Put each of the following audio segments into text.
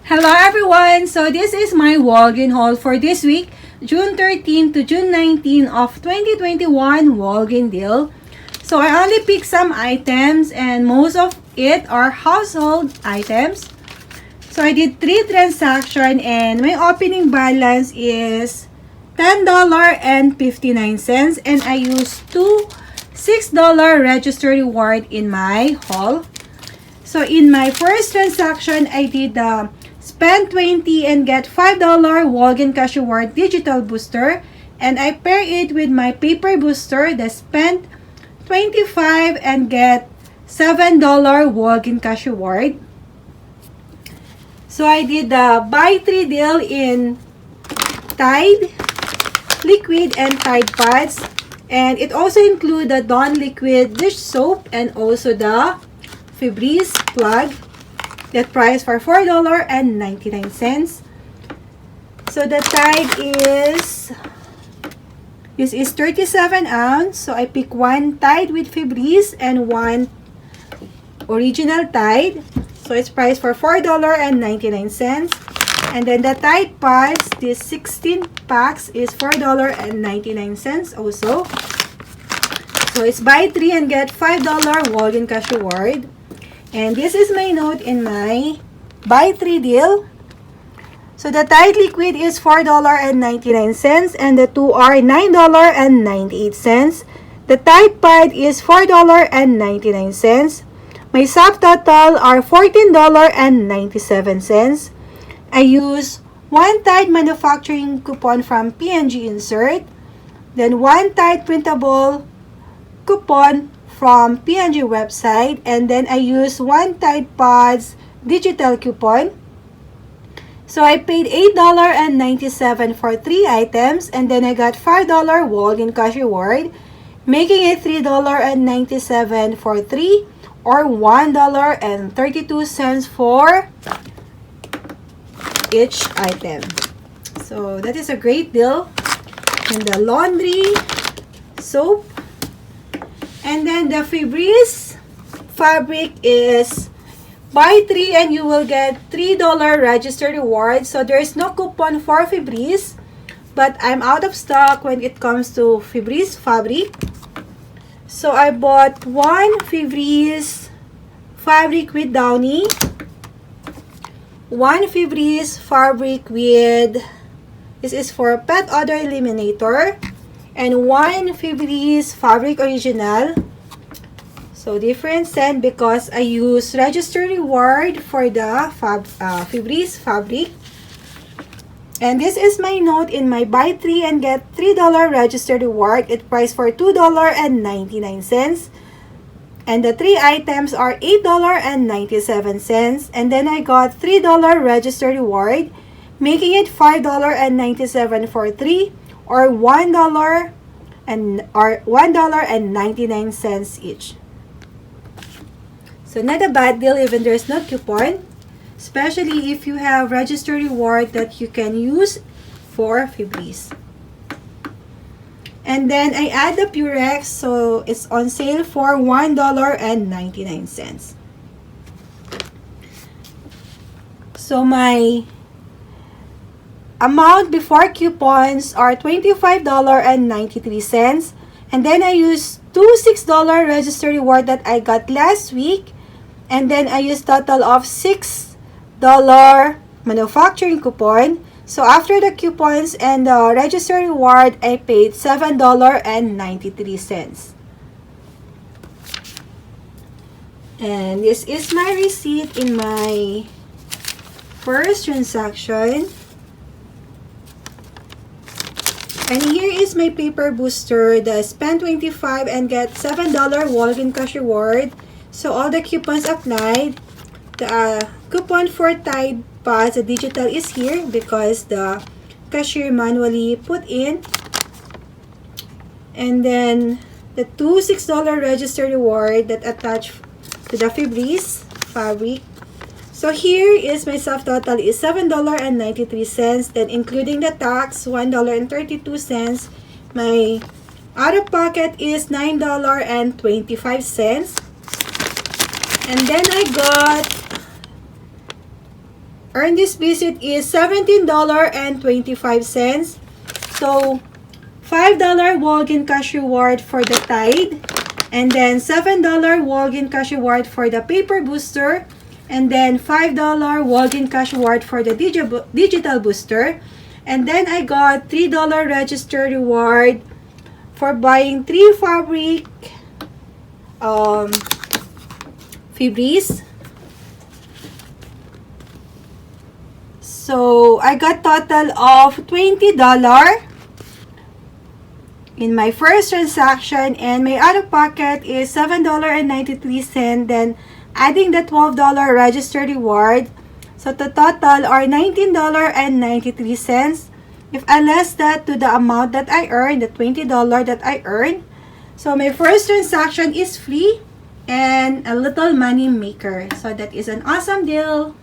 Hello everyone! So this is my Walgreens haul for this week, June 13 to June 19 of 2021 Walgreens deal. So I only picked some items and most of it are household items. So I did 3 transactions and my opening balance is $10.59 and I used 2 $6 register reward in my haul. So in my first transaction, I did the spend 20 and get $5 Walgreens Cash Reward Digital Booster. And I pair it with my paper booster, the spend 25 and get $7 Walgreens Cash Reward. So I did the buy 3 deal in Tide Liquid and Tide Pads. And it also includes the Dawn Liquid Dish Soap and also the Febreze plug. That price for $4.99. So the Tide is, this is 37 ounce. So I pick one Tide with Febreze and one original Tide. So it's priced for $4.99. And then the Tide Pads, this 16 packs is $4.99 also. So it's buy 3 and get $5 Walgreens Cash Reward. And this is my note in my buy 3 deal. So the Tide Liquid is $4.99 and the 2 are $9.98. The Tide Pad is $4.99. My subtotal are $14.97. I use one Tide manufacturing coupon from P&G Insert, then one Tide printable coupon from P&G website, and then I use one Tide Pods digital coupon. So I paid $8.97 for 3 items, and then I got $5 Walgreens Cash Reward, making it $3.97 for 3 or $1.32 for each item. So that is a great deal. And the laundry soap. And then the Febreze Fabric is buy 3 and you will get $3 register reward. So there is no coupon for Febreze, but I'm out of stock when it comes to Febreze Fabric. So I bought one Febreze Fabric with Downy, one Febreze Fabric with, this is for pet odor eliminator, and one Febreze Fabric Original. So different scent because I use register reward for the Febreze Fabric. And this is my note in my buy 3 and get $3 register reward. It priced for $2.99. And the 3 items are $8.97. And then I got $3 register reward, making it $5.97 for 3 or $1.99 each. So not a bad deal even there's no coupon, especially if you have register reward that you can use for Febreze. And then I add the Purex, so it's on sale for $1.99. So my amount before coupons are $25.93. And then I use 2 $6 register reward that I got last week. And then I use total of $6 manufacturing coupon. So after the coupons and the register reward, I paid $7.93. And this is my receipt in my first transaction. And here is my paper booster, the spend 25 and get $7 Walgreens Cash Reward. So all the coupons applied. The coupon for Tide Pods, the digital, is here because the cashier manually put in. And then the 2 $6 register reward that attached to the Febreze Fabric. So here is my subtotal is $7.93, then including the tax, $1.32. My out of pocket is $9.25. And then I got earned this visit is $17.25. So, $5 Walgreens cash reward for the Tide. And then $7 Walgreens cash reward for the paper booster. And then $5 Walgreens cash reward for the digital booster. And then I got $3 register reward for buying 3 fabric Febreze. So I got total of $20 in my first transaction, and my out of pocket is $7.93. Then adding the $12 register reward, so the total are $19.93. If I less that to the amount that I earned, the $20 that I earned, so my first transaction is free and a little money maker. So that is an awesome deal.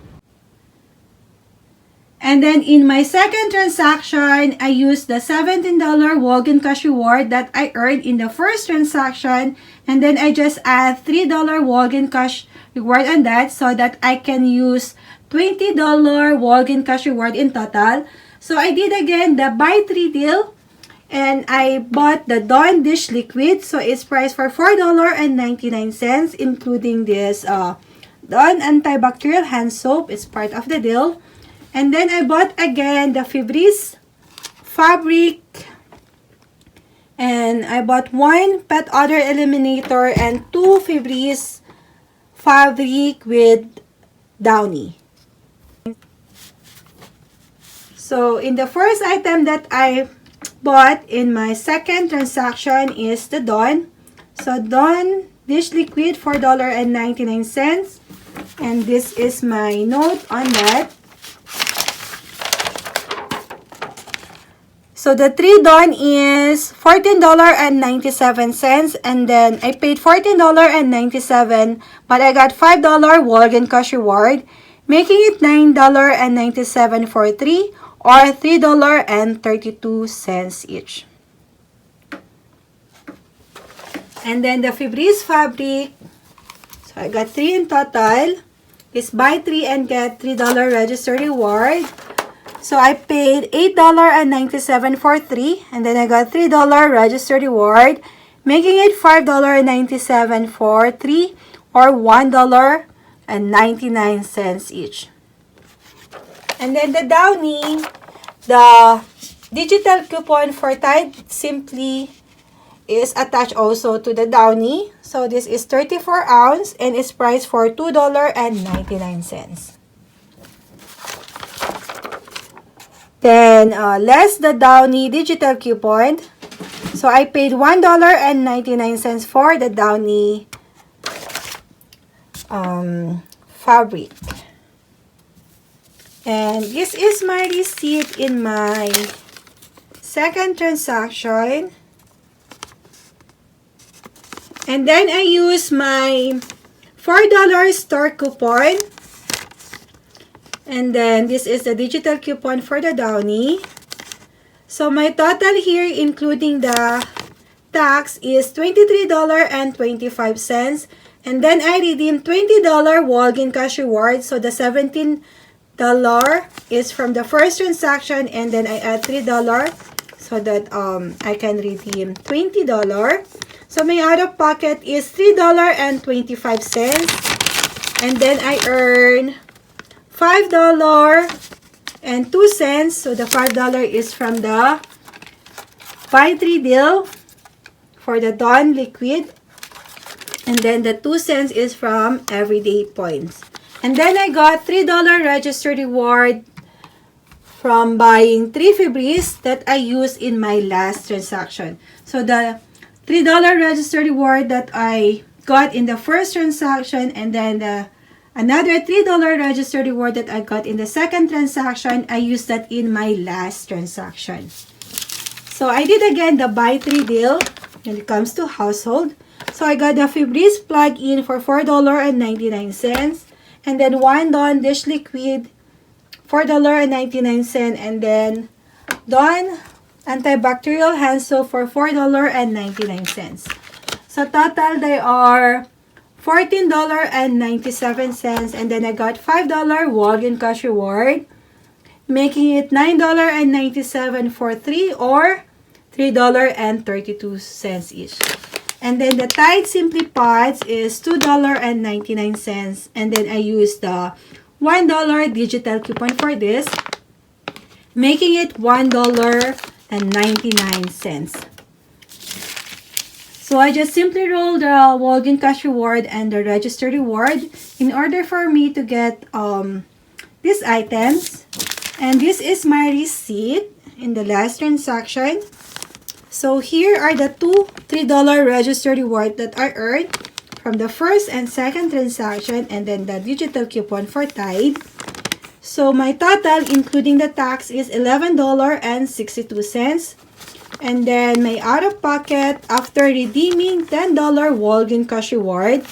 And then in my second transaction, I used the $17 Walgreens cash reward that I earned in the first transaction. And then I just add $3 Walgreens cash reward on that so that I can use $20 Walgreens cash reward in total. So I did again the buy 3 deal. And I bought the Dawn dish liquid. So it's priced for $4.99, including this Dawn antibacterial hand soap. It's part of the deal. And then I bought again the Febreze Fabric. And I bought 1 pet odor eliminator and 2 Febreze Fabric with Downy. So in the first item that I bought in my second transaction is the Dawn. So Dawn dish liquid, $4.99. And this is my note on that. So the 3 Dawn is $14.97, and then I paid $14.97, but I got $5 Walgreens cash reward, making it $9.97 for 3, or $3.32 each. And then the Febreze Fabric, so I got 3 in total, is buy 3 and get $3 register reward. So I paid $8.97 for 3, and then I got $3 register reward, making it $5.97 for 3, or $1.99 each. And then the Downy, the digital coupon for Tide Simply is attached also to the Downy. So this is 34 ounce and is priced for $2.99. Then, less the Downy digital coupon. So, I paid $1.99 for the Downy fabric. And this is my receipt in my second transaction. And then, I use my $4 store coupon. And then, this is the digital coupon for the Downy. So, my total here, including the tax, is $23.25. And then, I redeemed $20 Walgreens cash reward. So, the $17 is from the first transaction. And then, I add $3 so that I can redeem $20. So, my out-of-pocket is $3.25. And then, I earn $5.02. So the $5 is from the buy 3 deal for the Dawn liquid. And then the 2 cents is from everyday points. And then I got $3 register reward from buying 3 Febreze that I used in my last transaction. So the $3 register reward that I got in the first transaction, and then another $3 register reward that I got in the second transaction, I used that in my last transaction. So I did again the buy 3 deal when it comes to household. So I got the Febreze plug-in for $4.99. And then 1 Dawn dish liquid, $4.99. And then Dawn antibacterial hand soap for $4.99. So total they are $14.97, and then I got $5 Walgreens cash reward, making it $9.97 for 3, or $3.32 each. And then the Tide Simply Pods is $2.99, and then I used the $1 digital coupon for this, making it $1.99. So I just simply roll the Walgreens cash reward and the register reward in order for me to get these items. And this is my receipt in the last transaction. So here are the two $3 register reward that I earned from the first and second transaction, and then the digital coupon for Tide. So my total, including the tax, is $11.62. And then my out-of-pocket after redeeming $10 Walgreens cash reward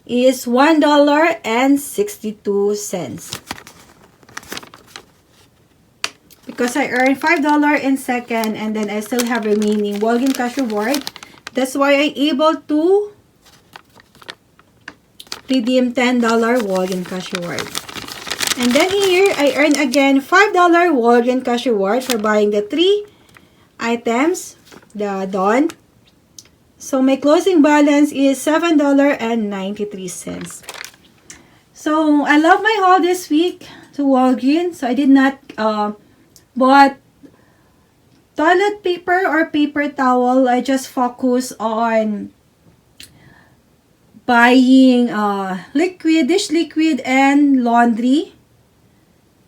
is $1.62. Because I earned $5 in second, and then I still have remaining Walgreens cash reward. That's why I'm able to redeem $10 Walgreens cash reward. And then here, I earned again $5 Walgreens cash reward for buying the 3 items, the Dawn. So my closing balance is $7.93. So I love my haul this week to Walgreens. So I did not bought toilet paper or paper towel. I just focus on buying liquid, dish liquid, and laundry,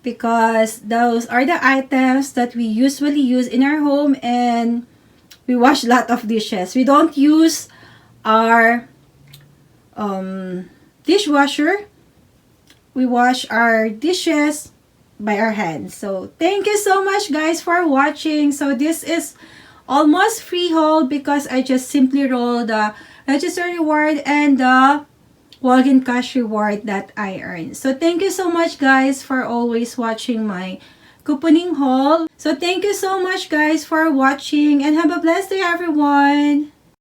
because those are the items that we usually use in our home, and we wash a lot of dishes. We don't use our dishwasher. We wash our dishes by our hands. So thank you so much guys for watching. So this is almost free haul because I just simply roll the register reward and the Walgreens cash reward that I earned. So thank you so much guys for always watching my couponing haul. So thank you so much guys for watching, and have a blessed day everyone.